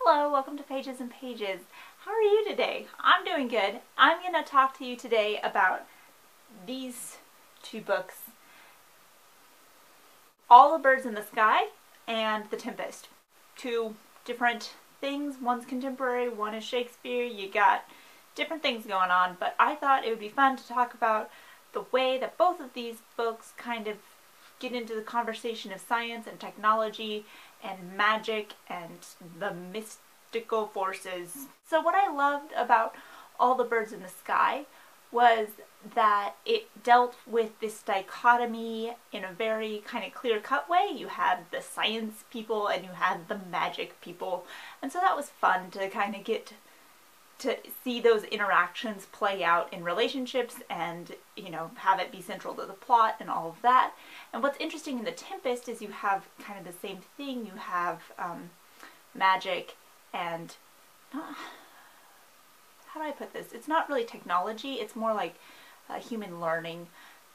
Hello, welcome to Pages and Pages. How are you today? I'm doing good. I'm going to talk to you today about these two books, All the Birds in the Sky and The Tempest. Two different things. One's contemporary, one is Shakespeare. You got different things going on, but I thought it would be fun to talk about the way that both of these books kind of get into the conversation of science and technology and magic and the mystical forces. So what I loved about All the Birds in the Sky was that it dealt with this dichotomy in a very kind of clear-cut way. You had the science people and you had the magic people, and so that was fun to kind of get to see those interactions play out in relationships and, you know, have it be central to the plot and all of that. And what's interesting in The Tempest is you have kind of the same thing. You have magic and, how do I put this? It's not really technology, it's more like human learning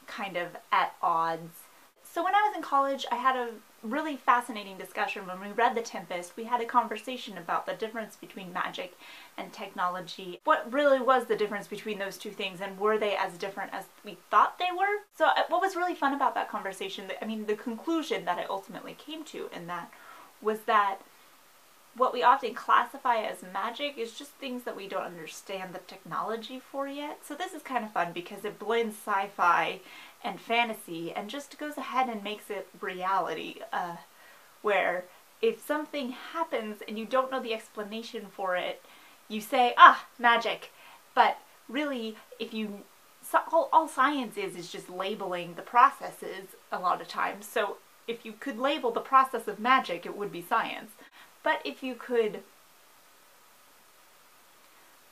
kind of at odds. So when I was in college, I had a really fascinating discussion. When we read The Tempest, we had a conversation about the difference between magic and technology. What really was the difference between those two things, and were they as different as we thought they were? So what was really fun about that conversation, the conclusion that I ultimately came to in that was that what we often classify as magic is just things that we don't understand the technology for yet. So this is kind of fun because it blends sci-fi and fantasy and just goes ahead and makes it reality, where if something happens and you don't know the explanation for it, you say, ah, magic. But really, all science is just labeling the processes a lot of times. So if you could label the process of magic, it would be science. But if you could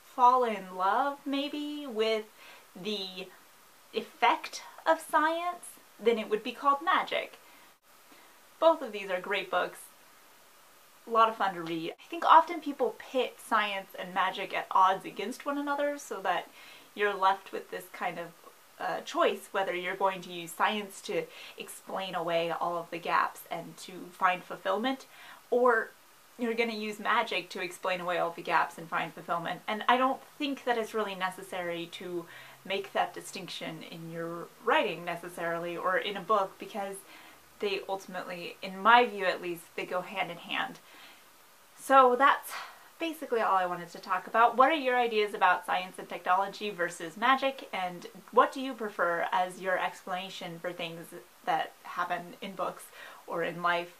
fall in love, maybe, with the effect of science, then it would be called magic. Both of these are great books. A lot of fun to read. I think often people pit science and magic at odds against one another so that you're left with this kind of choice whether you're going to use science to explain away all of the gaps and to find fulfillment, or you're going to use magic to explain away all the gaps and find fulfillment. And I don't think that it's really necessary to make that distinction in your writing necessarily, or in a book, because they ultimately, in my view at least, they go hand in hand. So that's basically all I wanted to talk about. What are your ideas about science and technology versus magic, and what do you prefer as your explanation for things that happen in books or in life?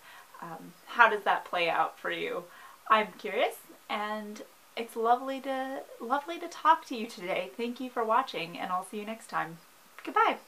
How does that play out for you? I'm curious, and it's lovely to talk to you today. Thank you for watching, and I'll see you next time. Goodbye.